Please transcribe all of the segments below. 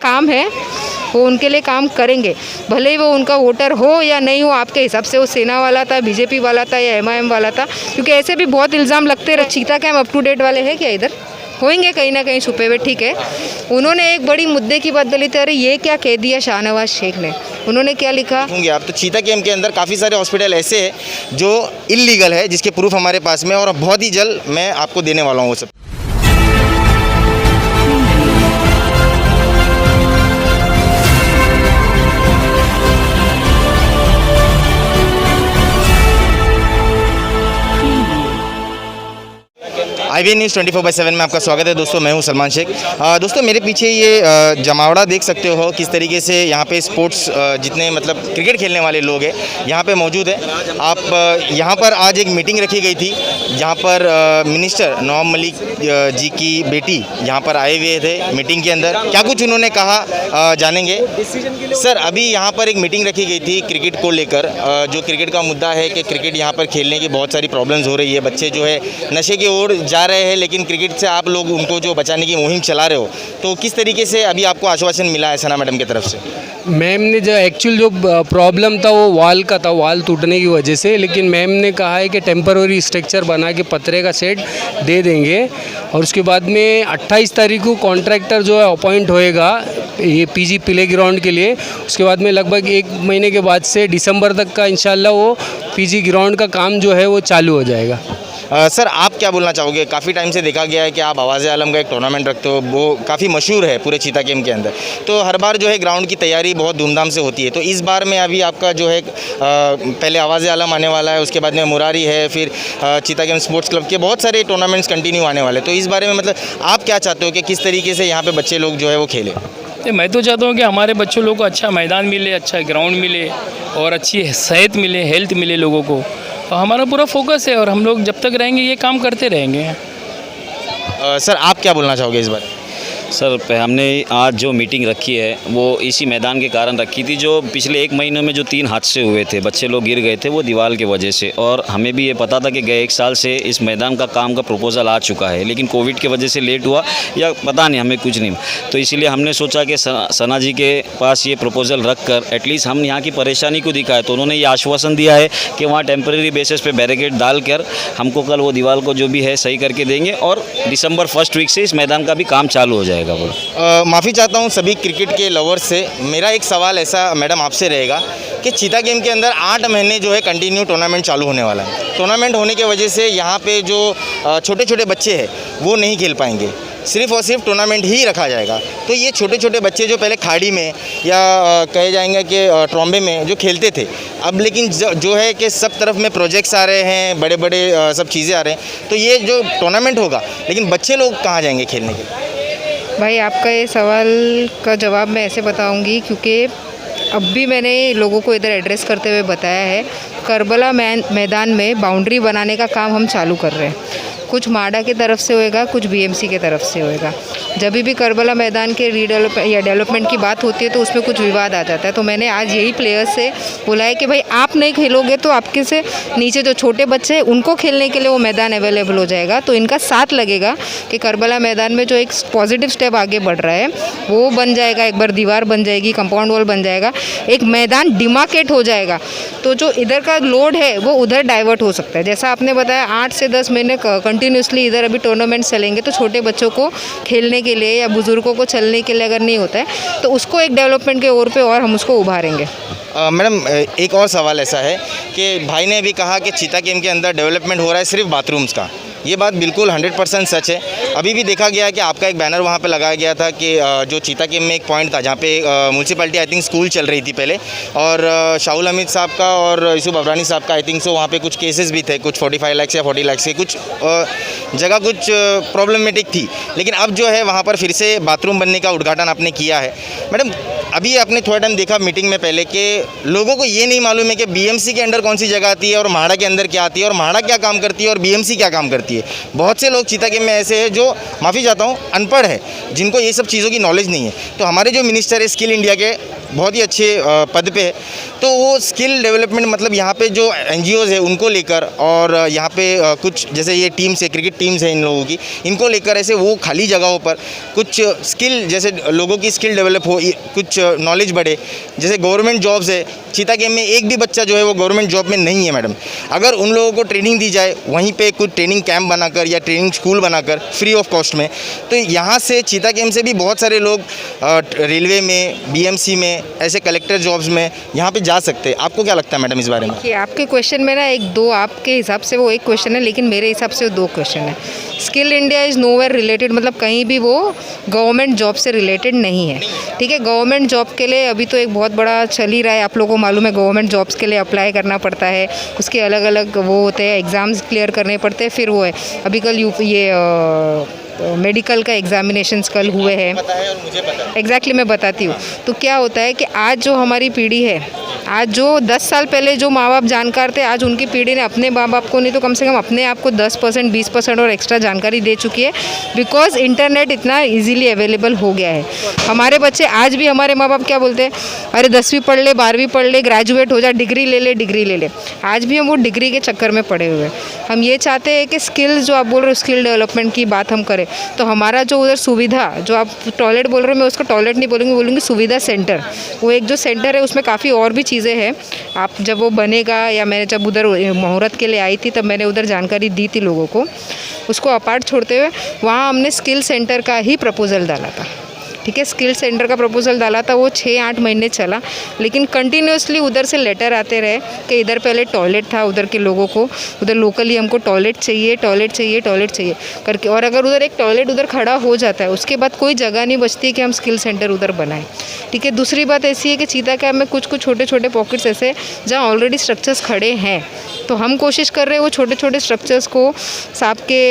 काम है वो उनके लिए काम करेंगे, भले ही वो उनका वोटर हो या नहीं हो। आपके हिसाब से वो सेना वाला था, बीजेपी वाला था या एमआईएम वाला था, क्योंकि ऐसे भी बहुत इल्ज़ाम लगते रहे। चीता कैंप अप टू डेट वाले हैं क्या इधर? होंगे कहीं ना कहीं छुपे हुए, ठीक है। उन्होंने एक बड़ी मुद्दे की बात दली थी, अरे ये क्या कह दिया शाहनवाज शेख ने, उन्होंने क्या लिखा होंगे आप तो चीता कैंप के अंदर काफ़ी सारे हॉस्पिटल ऐसे हैं जो इलीगल है, जिसके प्रूफ हमारे पास में, और बहुत ही जल्द मैं आपको देने वाला हूँ वो सब। IBN न्यूज़ 24/7 में आपका स्वागत है दोस्तों। मैं हूं सलमान शेख। दोस्तों मेरे पीछे ये जमावड़ा देख सकते हो किस तरीके से यहाँ पे स्पोर्ट्स जितने मतलब क्रिकेट खेलने वाले लोग हैं यहाँ पे मौजूद है। आप यहाँ पर आज एक मीटिंग रखी गई थी जहाँ पर मिनिस्टर नवाब मलिक जी की बेटी यहाँ पर आए हुए थे मीटिंग के अंदर। क्या कुछ उन्होंने कहा जानेंगे। सर अभी यहाँ पर एक मीटिंग रखी गई थी क्रिकेट को लेकर, जो क्रिकेट का मुद्दा है कि क्रिकेट यहाँ पर खेलने की बहुत सारी प्रॉब्लम्स हो रही है, बच्चे जो है नशे की ओर जा रहे हैं, लेकिन क्रिकेट से आप लोग उनको जो बचाने की मुहिम चला रहे हो, तो किस तरीके से अभी आपको आश्वासन मिला है सना मैडम की तरफ से? मैम ने जो एक्चुअल जो प्रॉब्लम था वो वॉल का था, वॉल टूटने की वजह से, लेकिन मैम ने कहा है कि टेम्पररी स्ट्रक्चर बना के पतरे का सेट दे देंगे। और उसके बाद में 28 तारीख को कॉन्ट्रैक्टर जो है अपॉइंट होएगा ये पीजी प्ले ग्राउंड के लिए। उसके बाद में लगभग 1 महीने के बाद से दिसंबर तक का इंशाल्लाह वो पीजी ग्राउंड का काम जो है वो चालू हो जाएगा। सर आप क्या बोलना चाहोगे? काफ़ी टाइम से देखा गया है कि आप आवाज़ आलम का एक टूर्नामेंट रखते हो, वो काफ़ी मशहूर है पूरे चीता गेम के अंदर, तो हर बार जो है ग्राउंड की तैयारी बहुत धूमधाम से होती है। तो इस बार में अभी आपका जो है पहले आवाज़ आलम आने वाला है, उसके बाद में मुरारी है, फिर चीता गेम स्पोर्ट्स क्लब के बहुत सारे टूर्नामेंट्स कंटिन्यू आने वाले। तो इस बारे में मतलब आप क्या चाहते हो कि किस तरीके से यहाँ पर बच्चे लोग जो है वो खेलें? मैं तो चाहता हूँ कि हमारे बच्चों लोगों को अच्छा मैदान मिले, अच्छा ग्राउंड मिले और अच्छी सेहत मिले, हेल्थ मिले लोगों को। और हमारा पूरा फोकस है और हम लोग जब तक रहेंगे ये काम करते रहेंगे। सर आप क्या बोलना चाहोगे इस बार? सर हमने आज जो मीटिंग रखी है वो इसी मैदान के कारण रखी थी। जो पिछले 1 महीने में जो 3 हादसे हुए थे, बच्चे लोग गिर गए थे, वो दीवार की वजह से, और हमें भी ये पता था कि गए 1 साल से इस मैदान का काम का प्रपोज़ल आ चुका है, लेकिन कोविड की वजह से लेट हुआ या पता नहीं, हमें कुछ नहीं। तो इसीलिए हमने सोचा कि सना जी के पास ये प्रपोज़ल रख कर एटलीस्ट हम यहाँ की परेशानी को दिखाए। तो उन्होंने ये आश्वासन दिया है कि वहाँ टेम्प्रेरी बेसिस पे बैरिकेड डाल कर हमको कल वो दीवार को जो भी है सही करके देंगे, और दिसंबर 1st वीक से इस मैदान का भी काम चालू हो जाएगा। माफ़ी चाहता हूँ सभी क्रिकेट के लवर्स से। मेरा एक सवाल ऐसा मैडम आपसे रहेगा कि चीता गेम के अंदर 8 महीने जो है कंटिन्यू टूर्नामेंट चालू होने वाला है। टूर्नामेंट होने की वजह से यहाँ पे जो छोटे छोटे बच्चे हैं वो नहीं खेल पाएंगे, सिर्फ और सिर्फ टूर्नामेंट ही रखा जाएगा। तो ये छोटे छोटे बच्चे जो पहले खाड़ी में या कहे जाएंगे कि ट्रॉम्बे में जो खेलते थे, अब लेकिन जो है कि सब तरफ में प्रोजेक्ट्स आ रहे हैं, बड़े बड़े सब चीज़ें आ रहे हैं, तो ये जो टूर्नामेंट होगा, लेकिन बच्चे लोग कहाँ जाएंगे खेलने के लिए? भाई आपका ये सवाल का जवाब मैं ऐसे बताऊंगी, क्योंकि अब भी मैंने लोगों को इधर एड्रेस करते हुए बताया है, करबला मैदान में बाउंड्री बनाने का काम हम चालू कर रहे हैं। कुछ माडा की तरफ से होएगा, कुछ बीएमसी की तरफ से होएगा। जब भी करबला मैदान के डेवलपमेंट की बात होती है तो उसमें कुछ विवाद आ जाता है। तो मैंने आज यही प्लेयर्स से बोला है कि भाई आप नहीं खेलोगे तो आपके से नीचे जो छोटे बच्चे हैं उनको खेलने के लिए वो मैदान अवेलेबल हो जाएगा। तो इनका साथ लगेगा कि करबला मैदान में जो एक पॉजिटिव स्टेप आगे बढ़ रहा है वो बन जाएगा। एक बार दीवार बन जाएगी, कंपाउंड वॉल बन जाएगा, एक मैदान डिमार्केट हो जाएगा, तो जो इधर का लोड है वो उधर डाइवर्ट हो सकता है। जैसा आपने बताया 8 से 10 महीने कंटिन्यूसली इधर अभी टूर्नामेंट चलेंगे, तो छोटे बच्चों को खेलने के लिए या बुज़ुर्गों को चलने के लिए अगर नहीं होता है तो उसको एक डेवलपमेंट के ओर पे और हम उसको उभारेंगे। मैडम एक और सवाल ऐसा है कि भाई ने भी कहा कि चीता गेम के अंदर डेवलपमेंट हो रहा है सिर्फ बाथरूम्स का। ये बात बिल्कुल 100% सच है। अभी भी देखा गया कि आपका एक बैनर वहाँ पे लगाया गया था कि जो चीता गेम में एक पॉइंट था जहाँ पे म्यूनसिपैलिटी आई थिंक स्कूल चल रही थी पहले, और शाहुल हमीद साहब का और यूसुफ अबरानी साहब का आई थिंक सो वहाँ पे कुछ केसेस भी थे, कुछ 45 लाख या 40 लाख के कुछ जगह कुछ प्रॉब्लमेटिक थी। लेकिन अब जो है वहाँ पर फिर से बाथरूम बनने का उद्घाटन आपने किया है। मैडम अभी आपने थोड़ा टाइम देखा मीटिंग में पहले कि लोगों को ये नहीं मालूम है कि बीएमसी के अंडर कौन सी जगह आती है और म्हाड़ा के अंदर क्या आती है, और म्हाड़ा क्या काम करती है और बीएमसी क्या काम करती है। चाहिए। बहुत से लोग चीता गेम में ऐसे हैं जो, माफ़ी चाहता हूँ, अनपढ़ है, जिनको ये सब चीज़ों की नॉलेज नहीं है। तो हमारे जो मिनिस्टर है स्किल इंडिया के, बहुत ही अच्छे पद पे है, तो वो स्किल डेवलपमेंट मतलब यहाँ पे जो NGOs है उनको लेकर, और यहाँ पे कुछ जैसे ये टीम्स है, क्रिकेट टीम्स है इन लोगों की, इनको लेकर ऐसे वो खाली जगहों पर कुछ स्किल, जैसे लोगों की स्किल डेवलप हो, कुछ नॉलेज बढ़े। जैसे गवर्नमेंट जॉब्स है, चीता गेम में एक भी बच्चा जो है वो गवर्नमेंट जॉब में नहीं है मैडम। अगर उन लोगों को ट्रेनिंग दी जाए वहीं पे कुछ ट्रेनिंग कैंप बनाकर या ट्रेनिंग स्कूल बनाकर फ्री ऑफ कॉस्ट में, तो यहाँ से चीता गेम से भी बहुत सारे लोग रेलवे में, BMC में, ऐसे कलेक्टर जॉब्स में यहाँ पे जा सकते हैं। आपको क्या लगता है मैडम इस बारे में? कि आपके क्वेश्चन में ना एक दो, आपके हिसाब से वो एक क्वेश्चन है, लेकिन मेरे हिसाब से वो दो क्वेश्चन है। Skill India is nowhere related, मतलब कहीं भी वो गवर्नमेंट जॉब से रिलेटेड नहीं है। ठीक है, गवर्नमेंट जॉब के लिए अभी तो एक बहुत बड़ा चल ही रहा है, आप लोगों को मालूम है, गवर्नमेंट जॉब्स के लिए अप्लाई करना पड़ता है, उसके अलग अलग वो होते हैं, एग्ज़ाम्स क्लियर करने पड़ते हैं, फिर वो है। अभी कल मेडिकल का एग्जामिनेशंस कल हुए हैं, एग्जैक्टली मैं बताती हूँ। तो क्या होता है कि आज जो हमारी पीढ़ी है, आज जो 10 साल पहले जो माँ बाप जानकार थे, आज उनकी पीढ़ी ने अपने माँ बाप को नहीं तो कम से कम अपने आप को 10% 20% और एक्स्ट्रा जानकारी दे चुकी है, बिकॉज इंटरनेट इतना इजीली अवेलेबल हो गया है। हमारे बच्चे आज भी, हमारे माँ बाप क्या बोलते हैं, अरे 10वीं पढ़ ले, 12वीं पढ़ ले, ग्रेजुएट हो जा, डिग्री ले ले, डिग्री ले ले। आज भी हम वो डिग्री के चक्कर में पड़े हुए हैं। हम ये चाहते हैं कि स्किल्स जो आप बोल रहे हो, स्किल डेवलपमेंट की बात हम करें, तो हमारा जो उधर सुविधा, जो आप टॉयलेट बोल रहे हो, मैं उसको टॉयलेट नहीं बोलूँगी, बोलूँगी सुविधा सेंटर। वो एक जो सेंटर है उसमें काफ़ी और भी चीज़ें हैं। आप जब वो बनेगा, या मैंने जब उधर मुहूर्त के लिए आई थी तब मैंने उधर जानकारी दी थी लोगों को। उसको अपार्ट छोड़ते हुए वहाँ हमने स्किल सेंटर का ही प्रपोज़ल डाला था। ठीक है, स्किल सेंटर का प्रपोज़ल डाला था, वो 6-8 महीने चला, लेकिन कंटिन्यूसली उधर से लेटर आते रहे कि इधर पहले टॉयलेट था, उधर के लोगों को, उधर लोकली हमको टॉयलेट चाहिए, टॉयलेट चाहिए, टॉयलेट चाहिए करके। और अगर उधर एक टॉयलेट उधर खड़ा हो जाता है, उसके बाद कोई जगह नहीं बचती कि हम स्किल सेंटर उधर बनाएं। ठीक है, दूसरी बात ऐसी है कि चीता कैंप में कुछ कुछ छोटे छोटे पॉकेट्स ऐसे जहाँ ऑलरेडी स्ट्रक्चर्स खड़े हैं, तो हम कोशिश कर रहे हैं वो छोटे छोटे स्ट्रक्चर्स को साहब के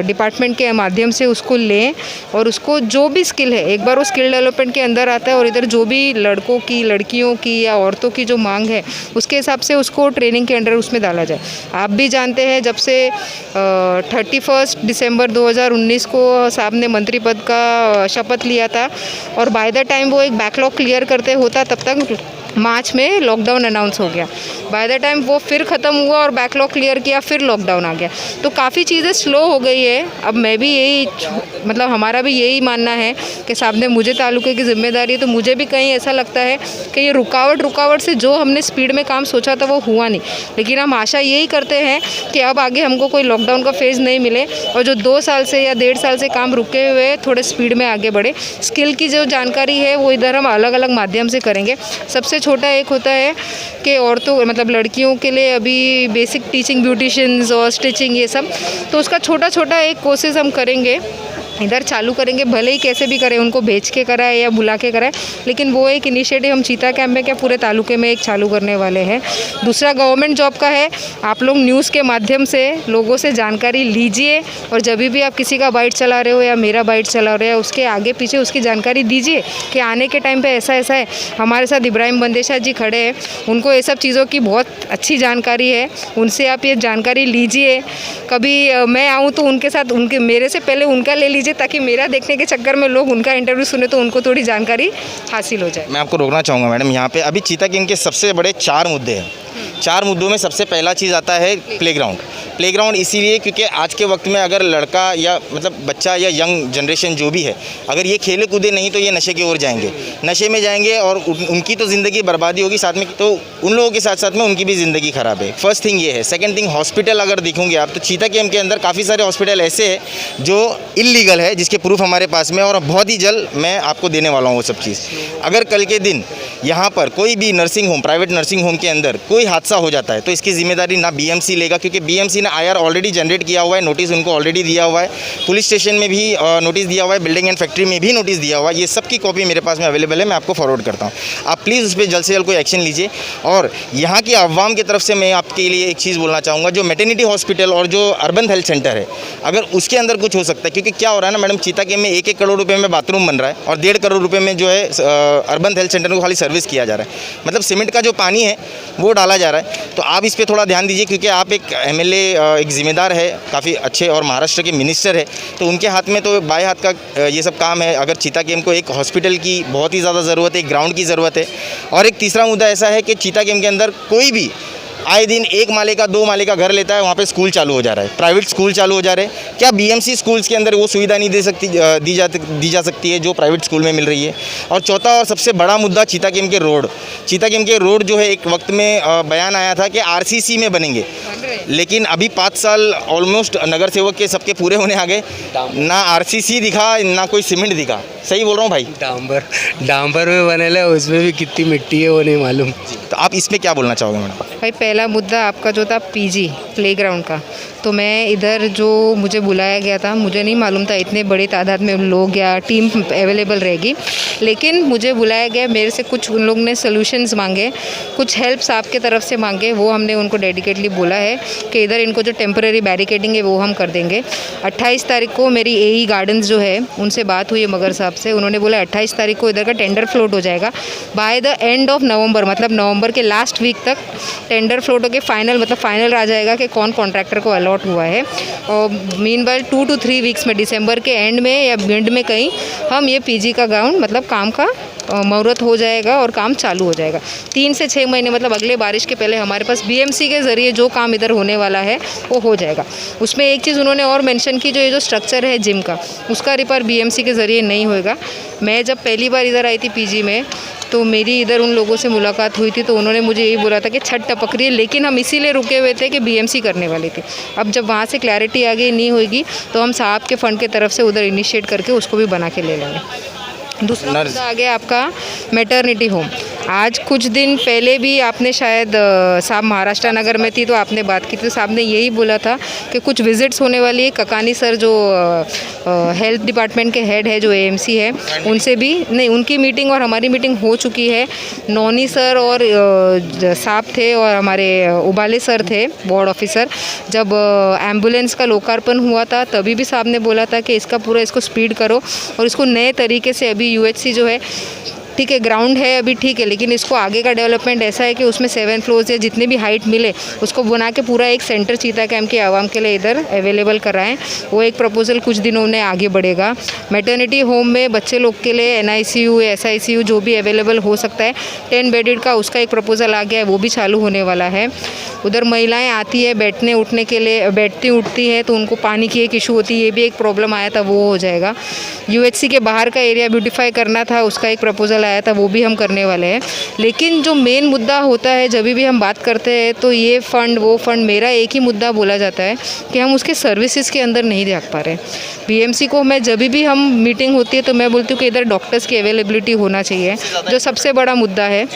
डिपार्टमेंट के माध्यम से उसको लें, और उसको जो भी स्किल है, एक बार वो स्किल डेवलपमेंट के अंदर आता है, और इधर जो भी लड़कों की, लड़कियों की या औरतों की जो मांग है, उसके हिसाब से उसको ट्रेनिंग के अंडर उसमें डाला जाए। आप भी जानते हैं, जब से 31 दिसंबर 2019 को साहब ने मंत्री पद का शपथ लिया था, और बाय द टाइम वो एक बैकलॉग क्लियर करते होता, तब तक मार्च में लॉकडाउन अनाउंस हो गया। बाय द टाइम वो फिर ख़त्म हुआ और बैकलॉग क्लियर किया, फिर लॉकडाउन आ गया, तो काफ़ी चीज़ें स्लो हो गई है। अब मैं भी यही, मतलब हमारा भी यही मानना है कि साहब ने मुझे तालुके की जिम्मेदारी है, तो मुझे भी कहीं ऐसा लगता है कि ये रुकावट से जो हमने स्पीड में काम सोचा था वो हुआ नहीं। लेकिन हम आशा यही करते हैं कि अब आगे हमको कोई लॉकडाउन का फेज़ नहीं मिले, और जो 2 साल से या 1.5 साल से काम रुके हुए थोड़े स्पीड में आगे बढ़े। स्किल की जो जानकारी है वो इधर हम अलग अलग माध्यम से करेंगे। सबसे छोटा एक होता है कि औरतों, मतलब लड़कियों के लिए अभी बेसिक टीचिंग, ब्यूटिशियंस और स्टिचिंग, ये सब, तो उसका छोटा छोटा एक कोर्सेज हम करेंगे, इधर चालू करेंगे, भले ही कैसे भी करें, उनको भेज के कराए या बुला के कराए, लेकिन वो एक इनिशिएटिव हम चीता कैंप में क्या पूरे तालुके में एक चालू करने वाले हैं। दूसरा गवर्नमेंट जॉब का है, आप लोग न्यूज़ के माध्यम से लोगों से जानकारी लीजिए, और जब भी आप किसी का बाइट चला रहे हो या मेरा बाइट चला रहे हो, उसके आगे पीछे उसकी जानकारी दीजिए कि आने के टाइम पर ऐसा ऐसा है। हमारे साथ इब्राहिम बंदेशा जी खड़े हैं, उनको ये सब चीज़ों की बहुत अच्छी जानकारी है, उनसे आप ये जानकारी लीजिए। कभी मैं आऊँ तो उनके साथ, उनके मेरे से पहले उनका ले लीजिए, ताकि मेरा देखने के चक्कर में लोग उनका इंटरव्यू सुने तो उनको थोड़ी जानकारी हासिल हो जाए। मैं आपको रोकना चाहूँगा मैडम, यहाँ पे अभी चीता गेम के सबसे बड़े 4 मुद्दे हैं। 4 मुद्दों में सबसे पहला चीज़ आता है प्लेग्राउंड इसीलिए क्योंकि आज के वक्त में अगर लड़का या मतलब बच्चा या यंग जनरेशन जो भी है, अगर ये खेले कूदे नहीं तो ये नशे की ओर जाएंगे, नशे में जाएंगे, और उनकी तो ज़िंदगी बर्बादी होगी, साथ में तो उन लोगों के साथ साथ में उनकी भी ज़िंदगी ख़राब है। फर्स्ट थिंग ये है। सेकंड थिंग, हॉस्पिटल अगर देखोगे आप तो चीता गेम के अंदर काफ़ी सारे हॉस्पिटल ऐसे हैं जो इलीगल है, जिसके प्रूफ हमारे पास में, और बहुत ही जल्द मैं आपको देने वाला हूँ वो सब चीज़। अगर कल के दिन यहाँ पर कोई भी nursing home, private nursing home के अंदर कोई हादसा हो जाता है तो इसकी जिम्मेदारी ना BMC लेगा, क्योंकि BMC ने IR ऑलरेडी जनरेट किया हुआ है, नोटिस उनको ऑलरेडी दिया हुआ है, पुलिस स्टेशन में भी नोटिस दिया हुआ है, बिल्डिंग एंड फैक्ट्री में भी नोटिस दिया हुआ है। ये सब की कॉपी मेरे पास में अवेलेबल है, मैं आपको फॉरवर्ड करता हूँ। आप प्लीज़ उस पर जल्द से जल्द कोई एक्शन लीजिए। और यहाँ की अवाम की तरफ से मैं आपके लिए एक चीज़ बोलना चाहूँगा, जो मैटरनिटी हॉस्पिटल और जो अर्बन हेल्थ सेंटर है, अगर उसके अंदर कुछ हो सकता है, क्योंकि क्या हो रहा है ना मैडम, चीता गेम में 1-1 करोड़ रुपये में बाथरूम बन रहा है, और 1.5 करोड़ रुपये में जो है अर्बन हेल्थ सेंटर को खाली सर्विस किया जा रहा है, मतलब सीमेंट का जो पानी है वो डाला जा रहा है। तो आप इस पर थोड़ा ध्यान दीजिए, क्योंकि आप एक MLA एक ज़िम्मेदार है, काफ़ी अच्छे और महाराष्ट्र के मिनिस्टर है, तो उनके हाथ में तो बाएं हाथ का ये सब काम है। अगर चीता गेम को एक हॉस्पिटल की बहुत ही ज़्यादा ज़रूरत है, एक ग्राउंड की ज़रूरत है। और एक तीसरा मुद्दा ऐसा है कि चीता गेम के अंदर कोई भी आए दिन 1 माले का 2 माले का घर लेता है, वहाँ पे स्कूल चालू हो जा रहा है, प्राइवेट स्कूल चालू हो जा रहे हैं। क्या बीएमसी स्कूल्स के अंदर वो सुविधा नहीं दी जा सकती है जो प्राइवेट स्कूल में मिल रही है? और चौथा और सबसे बड़ा मुद्दा चीता गेम के रोड। चीता गेम के रोड जो है एक वक्त में बयान आया था कि आरसीसी में बनेंगे, लेकिन अभी 5 साल ऑलमोस्ट नगर सेवक के सबके पूरे होने आ गए, ना आरसीसी दिखा ना कोई सीमेंट दिखा। सही बोल रहा हूँ भाई? डांबर में बनेला है, उसमें भी कितनी मिट्टी है वो नहीं मालूम। तो आप इसमें क्या बोलना चाहोगे मैडम? भाई पहला मुद्दा आपका जो था पीजी प्लेग्राउंड का, तो मैं इधर जो मुझे बुलाया गया था, मुझे नहीं मालूम था इतने बड़ी तादाद में लोग या टीम अवेलेबल रहेगी, लेकिन मुझे बुलाया गया। मेरे से कुछ उन लोग ने सॉल्यूशंस मांगे, कुछ हेल्प्स आपके तरफ से मांगे, वो हमने उनको डेडिकेटली बोला है कि इधर इनको जो टेम्परेरी बैरिकेडिंग है वो हम कर देंगे। 28 तारीख को मेरी एई गार्डन्स जो है उनसे बात हुई है मगर साहब से, उन्होंने बोला 28 तारीख को इधर का टेंडर फ्लोट हो जाएगा। By the end of November, मतलब नवंबर के लास्ट वीक तक टेंडर फ्लोट होकर फाइनल आ जाएगा कि कौन कॉन्ट्रैक्टर को अलॉट हुआ है। और मीनवाइल 2 to 3 वीक्स में दिसंबर के एंड में या मिड में कहीं हम ये पीजी का ग्राउंड मतलब काम का मुहूर्त हो जाएगा और काम चालू हो जाएगा। 3 से 6 महीने मतलब अगले बारिश के पहले हमारे पास बीएमसी के ज़रिए जो काम इधर होने वाला है वो हो जाएगा। उसमें एक चीज़ उन्होंने और मेंशन की, जो ये जो स्ट्रक्चर है जिम का, उसका रिपेयर बीएमसी के ज़रिए नहीं होएगा। मैं जब पहली बार इधर आई थी पीजी में, तो मेरी इधर उन लोगों से मुलाकात हुई थी, तो उन्होंने मुझे यही बोला था कि छत टपक रही है, लेकिन हम इसीलिए रुके हुए थे कि बीएमसी करने वाली थी। अब जब वहाँ से क्लैरिटी आ गई नहीं होगी, तो हम साहब के फ़ंड के तरफ से उधर इनिशिएट करके उसको भी बना के ले लेंगे। दूसरा मुद्दा आ गया आपका मैटरनिटी होम। आज कुछ दिन पहले भी आपने शायद साहब महाराष्ट्र नगर में थी तो आपने बात की थी, तो साहब ने यही बोला था कि कुछ विजिट्स होने वाली है। ककानी सर जो हेल्थ डिपार्टमेंट के हेड है, जो एएमसी है, उनसे भी नहीं, उनकी मीटिंग और हमारी मीटिंग हो चुकी है। नौनी सर और साहब थे और हमारे उबाले सर थे वार्ड ऑफिसर। जब एम्बुलेंस का लोकार्पण हुआ था तभी भी साहब ने बोला था कि इसको स्पीड करो और इसको नए तरीके से, अभी यूएचसी जो है ठीक है, ग्राउंड है अभी ठीक है, लेकिन इसको आगे का डेवलपमेंट ऐसा है कि उसमें 7 फ्लोर्स या जितने भी हाइट मिले उसको बना के पूरा एक सेंटर चीता कैंप के आवाम के लिए इधर अवेलेबल कराएं। वो एक प्रपोजल कुछ दिनों में आगे बढ़ेगा। मैटरनिटी होम में बच्चे लोग के लिए एनआईसीयू, एसआईसीयू जो भी अवेलेबल हो सकता है 10 बेडेड का, उसका एक प्रपोजल आ गया है, वो भी चालू होने वाला है। उधर महिलाएं आती है बैठने उठने के लिए, बैठती उठती है तो उनको पानी की एक इशू होती है, ये भी एक प्रॉब्लम आया था, वो हो जाएगा। यूएचसी के बाहर का एरिया ब्यूटीफाई करना था, उसका एक प्रपोजल आया था, वो भी हम करने वाले हैं। लेकिन जो मेन मुद्दा होता है जब भी हम बात करते हैं तो ये फ़ंड वो फ़ंड, मेरा एक ही मुद्दा बोला जाता है कि हम उसके सर्विसेज के अंदर नहीं देख पा रहे। बीएमसी को मैं जब भी हम मीटिंग होती है तो मैं बोलती हूँ कि इधर डॉक्टर्स की अवेलेबिलिटी होना चाहिए, जो सबसे बड़ा मुद्दा है।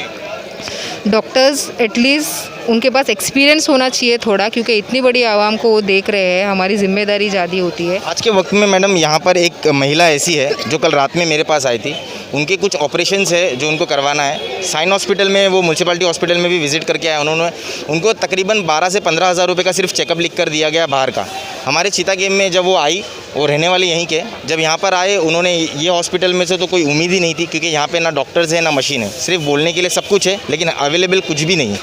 डॉक्टर्स एटलीस्ट उनके पास एक्सपीरियंस होना चाहिए थोड़ा, क्योंकि इतनी बड़ी आवाम को वो देख रहे हैं, हमारी जिम्मेदारी ज़्यादा होती है। आज के वक्त में मैडम यहाँ पर एक महिला ऐसी है जो कल रात में मेरे पास आई थी, उनके कुछ ऑपरेशंस है जो उनको करवाना है। साइन हॉस्पिटल में, वो म्यूनसिपैलिटी हॉस्पिटल में भी विजिट करके आए उन्होंने, उनको तकरीबन 12 से 15 हज़ार रुपये का सिर्फ चेकअप लिख कर दिया गया बाहर का। हमारे चीता गेम में जब वो आई, वो रहने वाले यहीं के, जब यहाँ पर आए उन्होंने ये हॉस्पिटल में से तो कोई उम्मीद ही नहीं थी, क्योंकि यहाँ पे ना डॉक्टर्स है ना मशीन है, सिर्फ बोलने के लिए सब कुछ है लेकिन अवेलेबल कुछ भी नहीं है।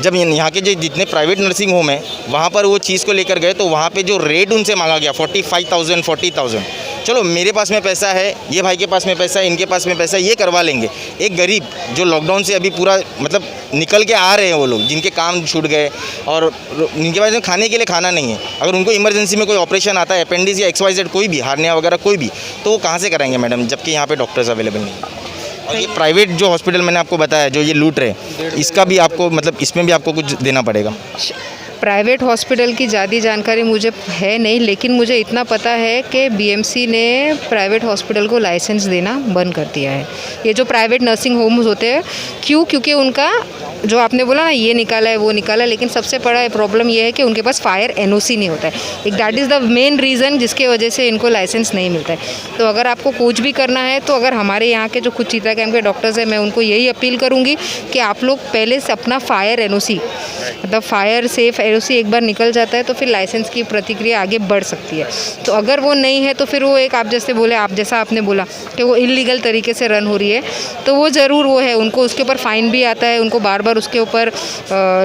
जब यहाँ के जो जितने प्राइवेट नर्सिंग होम है वहाँ पर वो चीज़ को लेकर गए तो वहाँ पे जो रेट उनसे मांगा गया 45,000 40,000। चलो मेरे पास में पैसा है, ये भाई के पास में पैसा है, इनके पास में पैसा है, ये करवा लेंगे। एक गरीब जो लॉकडाउन से अभी पूरा मतलब निकल के आ रहे हैं, वो लोग जिनके काम छूट गए और इनके पास में खाने के लिए खाना नहीं है, अगर उनको इमरजेंसी में कोई ऑपरेशन आता है, अपेंडिक्स या XYZ कोई भी, हार्निया वगैरह कोई भी, तो वो कहाँ से कराएंगे मैडम, जबकि यहाँ पर डॉक्टर्स अवेलेबल नहीं है। और ये प्राइवेट जो हॉस्पिटल मैंने आपको बताया जो ये लूट रहे, इसका भी आपको मतलब इसमें भी आपको कुछ देना पड़ेगा। प्राइवेट हॉस्पिटल की ज़्यादा जानकारी मुझे है नहीं, लेकिन मुझे इतना पता है कि बीएमसी ने प्राइवेट हॉस्पिटल को लाइसेंस देना बंद कर दिया है। ये जो प्राइवेट नर्सिंग होम्स होते हैं, क्योंकि उनका जो आपने बोला ना ये निकाला है वो निकाला है, लेकिन सबसे बड़ा प्रॉब्लम ये है कि उनके पास फायर एनओसी नहीं होता है। एक that is the main reason जिसके वजह से इनको लाइसेंस नहीं मिलता है। तो अगर आपको कुछ भी करना है तो अगर हमारे यहाँ के जो कुछ चीता कैंप के डॉक्टर्स हैं, मैं उनको यही अपील करूँगी कि आप लोग पहले से अपना फायर एनओसी मतलब फायर सेफ एनओसी एक बार निकल जाता है तो फिर लाइसेंस की प्रक्रिया आगे बढ़ सकती है। तो अगर वो नहीं है तो फिर वो एक आप जैसे बोले, आप जैसा आपने बोला कि वो इलीगल तरीके से रन हो रही है, तो वो ज़रूर वो है, उनको उसके ऊपर फ़ाइन भी आता है, उनको बार बार उसके ऊपर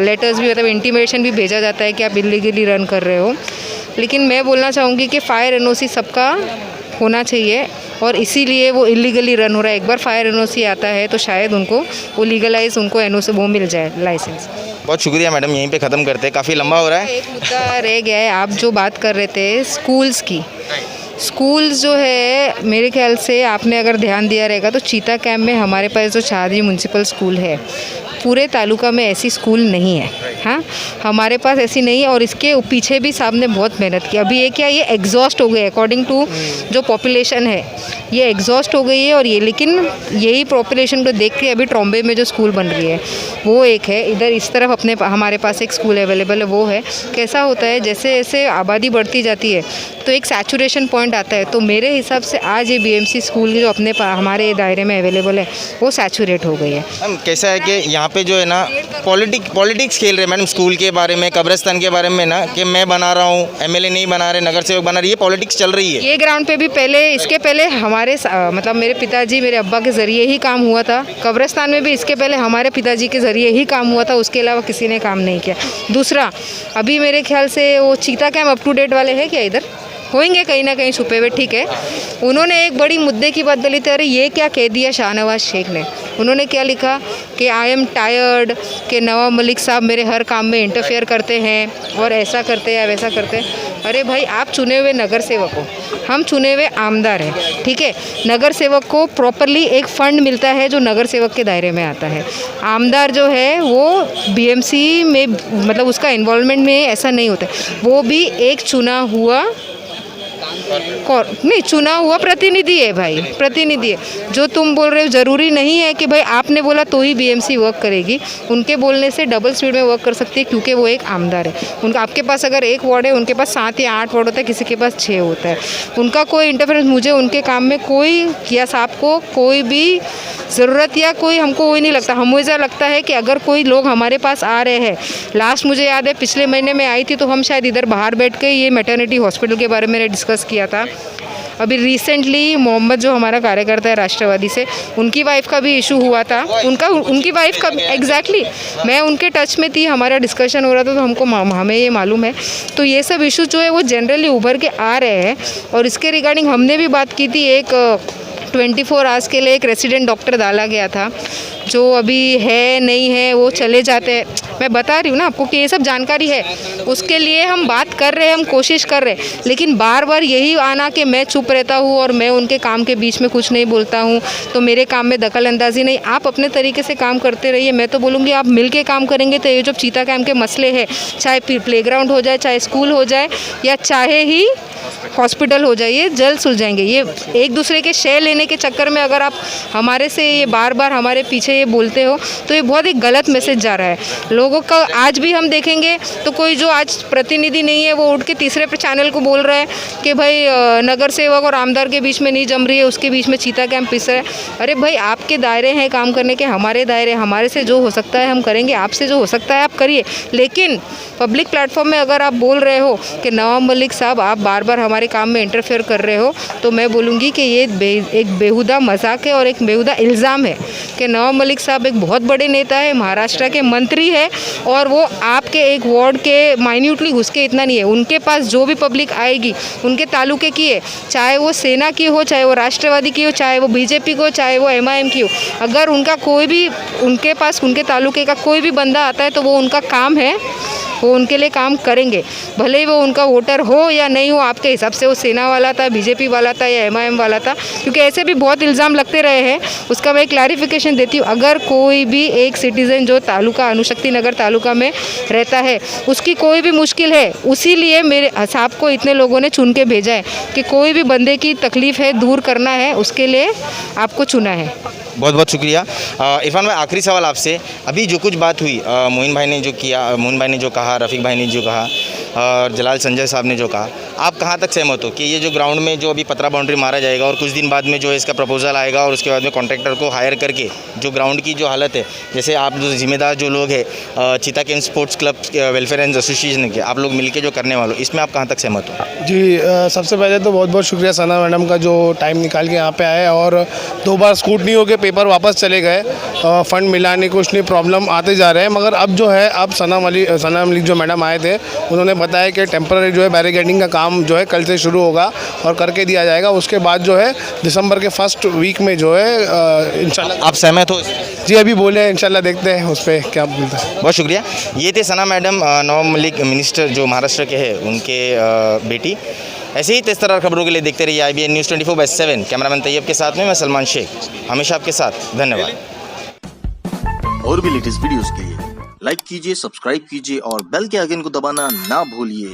लेटर्स भी, मतलब इंटीमेशन भी भेजा जाता है कि आप इलीगली रन कर रहे हो। लेकिन मैं बोलना चाहूँगी कि फ़ायर एनओसी सबका होना चाहिए और इसीलिए वो इलीगली रन हो रहा है। एक बार फायर एनओसी आता है तो शायद उनको वो लीगलाइज, उनको एनओसी वो मिल जाए लाइसेंस। बहुत शुक्रिया मैडम, यहीं पे ख़त्म करते हैं, काफ़ी लंबा हो रहा है। एक मुद्दा रह गया है, आप जो बात कर रहे थे स्कूल्स की, स्कूल्स जो है मेरे ख्याल से आपने अगर ध्यान दिया रहेगा तो चीता कैंप में हमारे पास जो छावनी म्यूनसिपल स्कूल है, पूरे तालुका में ऐसी स्कूल नहीं है। हाँ, हमारे पास ऐसी नहीं है और इसके पीछे भी साहब ने बहुत मेहनत की। अभी ये क्या, ये एग्जॉस्ट हो गए अकॉर्डिंग टू जो पॉपुलेशन है, ये एग्जॉस्ट हो गई है। और ये लेकिन यही पॉपुलेशन को देख के अभी ट्रॉम्बे में जो स्कूल बन रही है वो एक है, इधर इस तरफ अपने हमारे पास एक स्कूल अवेलेबल है, वो है। कैसा होता है, जैसे जैसे आबादी बढ़ती जाती है तो एक सैचुरेशन पॉइंट आता है। तो मेरे हिसाब से आज ये बीएमसी स्कूल जो अपने हमारे दायरे में अवेलेबल है वो सैचुरेट हो गई है। मैम कैसा है कि यहाँ पे जो है ना पॉलिटिक्स खेल रहे हैं मैडम, स्कूल के बारे में, कब्रिस्तान के बारे में ना, कि मैं बना रहा हूँ, एमएलए नहीं बना रहे, नगर सेवक बना रही है, पॉलिटिक्स चल रही है। ये ग्राउंड पे भी पहले, इसके पहले हमारे मतलब मेरे पिताजी, मेरे अब्बा के ज़रिए ही काम हुआ था। कब्रिस्तान में भी इसके पहले हमारे पिताजी के ज़रिए ही काम हुआ था, उसके अलावा किसी ने काम नहीं किया। दूसरा, अभी मेरे ख्याल से वो चीता कैंप अप टू डेट वाले हैं क्या, इधर होंगे कहीं ना कहीं छुपे हुए, ठीक है। उन्होंने एक बड़ी मुद्दे की बात बोली थी, अरे ये क्या कह दिया शाहनवाज शेख ने। उन्होंने क्या लिखा कि आई एम टायर्ड, कि नवाब मलिक साहब मेरे हर काम में इंटरफेयर करते हैं और ऐसा करते हैं वैसा करते हैं। अरे भाई, आप चुने हुए नगर सेवक हो, हम चुने हुए आमदार हैं, ठीक है। नगर सेवक को प्रॉपरली एक फ़ंड मिलता है जो नगर सेवक के दायरे में आता है। आमदार जो है वो बीएमसी में, मतलब उसका इन्वॉल्वमेंट में ऐसा नहीं होता, वो भी एक चुना हुआ नहीं, चुना हुआ प्रतिनिधि है भाई, प्रतिनिधि है। जो तुम बोल रहे हो ज़रूरी नहीं है कि भाई आपने बोला तो ही बीएमसी वर्क करेगी, उनके बोलने से डबल स्पीड में वर्क कर सकती है, क्योंकि वो एक आमदार है। उनका, आपके पास अगर एक वार्ड है, उनके पास 7 या 8 वार्ड होता है, किसी के पास 6 होता है। उनका कोई इंटरफेरेंस, मुझे उनके काम में कोई, या साहब को कोई भी ज़रूरत या कोई हमको वही नहीं लगता। हमें लगता है कि अगर कोई लोग हमारे पास आ रहे हैं, लास्ट मुझे याद है पिछले महीने में आई थी तो हम शायद इधर बाहर बैठ के ये मैटरनिटी हॉस्पिटल के बारे में डिस्कस किया था। अभी रिसेंटली मोहम्मद जो हमारा कार्यकर्ता है राष्ट्रवादी से, उनकी वाइफ का भी इशू हुआ था, उनकी वाइफ का एग्जैक्टली मैं उनके टच में थी, हमारा डिस्कशन हो रहा था, तो हमको हमें ये मालूम है। तो ये सब इशू जो है वो जनरली उभर के आ रहे हैं और इसके रिगार्डिंग हमने भी बात की थी। एक 24 आवर्स के लिए एक रेसिडेंट डॉक्टर डाला गया था, जो अभी है नहीं है, वो चले जाते हैं। मैं बता रही हूँ ना आपको कि ये सब जानकारी है, उसके लिए हम बात कर रहे हैं, हम कोशिश कर रहे हैं, लेकिन बार बार यही आना कि मैं चुप रहता हूँ और मैं उनके काम के बीच में कुछ नहीं बोलता हूँ, तो मेरे काम में दखल अंदाजी नहीं। आप अपने तरीके से काम करते रहिए, मैं तो बोलूँगी आप मिल के काम करेंगे तो ये जो चीता कैंप के मसले हैं, चाहे प्लेग्राउंड हो जाए, चाहे स्कूल हो जाए, या चाहे ही हॉस्पिटल हो जाए, ये जल्द सुलझाएंगे। ये एक दूसरे के शेयर लेने के चक्कर में अगर आप हमारे से ये बार बार हमारे पीछे ये बोलते हो तो ये बहुत ही गलत मैसेज जा रहा है लोगों का। आज भी हम देखेंगे तो कोई जो आज प्रतिनिधि नहीं है वो उठ के तीसरे चैनल को बोल रहा है कि भाई नगर सेवक और आमदार के बीच में नहीं जम रही है, उसके बीच में चीता कैंप पिस रहा है। अरे भाई, आपके दायरे हैं काम करने के, हमारे दायरे, हमारे से जो हो सकता है हम करेंगे, आपसे जो हो सकता है आप करिए। लेकिन पब्लिक प्लेटफॉर्म में अगर आप बोल रहे हो कि नवाब मलिक साहब आप बार बार हमारे काम में इंटरफेयर कर रहे हो, तो मैं बोलूँगी कि ये एक बेहुदा मजाक है और एक बेहुदा इल्ज़ाम है कि नवाब मलिक साहब एक बहुत बड़े नेता है, महाराष्ट्र के मंत्री है, और वो आपके एक वार्ड के माइन्यूटली घुस के इतना नहीं है। उनके पास जो भी पब्लिक आएगी उनके तालुके की है, चाहे वो सेना की हो, चाहे वो राष्ट्रवादी की हो, चाहे वो बीजेपी को, चाहे वो एमआईएम की हो। अगर उनका कोई भी, उनके पास उनके तालुके का कोई भी बंदा आता है तो वो उनका काम है, वो उनके लिए काम करेंगे, भले ही वो उनका वोटर हो या नहीं हो। आपके हिसाब से वो सेना वाला था, बीजेपी वाला था या एमआईएम वाला था, क्योंकि ऐसे भी बहुत इल्ज़ाम लगते रहे हैं। उसका मैं क्लैरिफिकेशन देती हूँ। अगर कोई भी एक सिटीज़न जो तालुका अणुशक्ति नगर तालुका में रहता है, उसकी कोई भी मुश्किल है, उसी लिए मेरे साहब को इतने लोगों ने चुन के भेजा है कि कोई भी बंदे की तकलीफ़ है दूर करना है, उसके लिए आपको चुना है। बहुत बहुत शुक्रिया। इरफान भाई, आखिरी सवाल आपसे, अभी जो कुछ बात हुई, मोइन भाई ने जो किया, मोइन भाई ने जो कहा, रफ़ीक भाई ने जो कहा और जलाल संजय साहब ने जो कहा, आप कहाँ तक सहमत हो कि ये जो ग्राउंड में जो अभी पतरा बाउंड्री मारा जाएगा और कुछ दिन बाद में जो है इसका प्रपोजल आएगा और उसके बाद में कॉन्ट्रैक्टर को हायर करके जो ग्राउंड की जो हालत है, जैसे आप जो जिम्मेदार जो लोग हैं चीता camp sports club welfare and association के, आप लोग मिलके जो करने वाले हो, इसमें आप कहाँ तक सहमत हो? जी सबसे पहले तो बहुत बहुत शुक्रिया सना मैडम का जो टाइम निकाल के यहाँ पे आए और 2 बार स्कूटनी हो के पेपर वापस चले गए, फंड मिला नहीं, कुछ नहीं, प्रॉब्लम आते जा रहे हैं। मगर अब जो है अब सना मलिक जो मैडम आए थे उन्होंने बताया कि टेम्पररी जो है बैरिकेडिंग का काम जो है कल से शुरू होगा और करके दिया जाएगा। उसके बाद जो है दिसंबर के फर्स्ट वीक में जो है इंशाल्लाह। आप सहमत हो? जी अभी बोले हैं, इंशाल्लाह देखते हैं उस पर क्या बोलते हैं। बहुत शुक्रिया। ये थे सना मैडम, नवाब मलिक मिनिस्टर जो महाराष्ट्र के हैं, उनके बेटी। ऐसे ही तेज तरार खबरों के लिए देखते रहिए IBN न्यूज़ 24/7। कैमरामैन तैयब के साथ में मैं सलमान शेख, हमेशा आपके साथ। धन्यवाद। और भी लेटेस्ट वीडियोस के लिए लाइक कीजिए, सब्सक्राइब कीजिए और बेल के आइकन को दबाना ना भूलिए।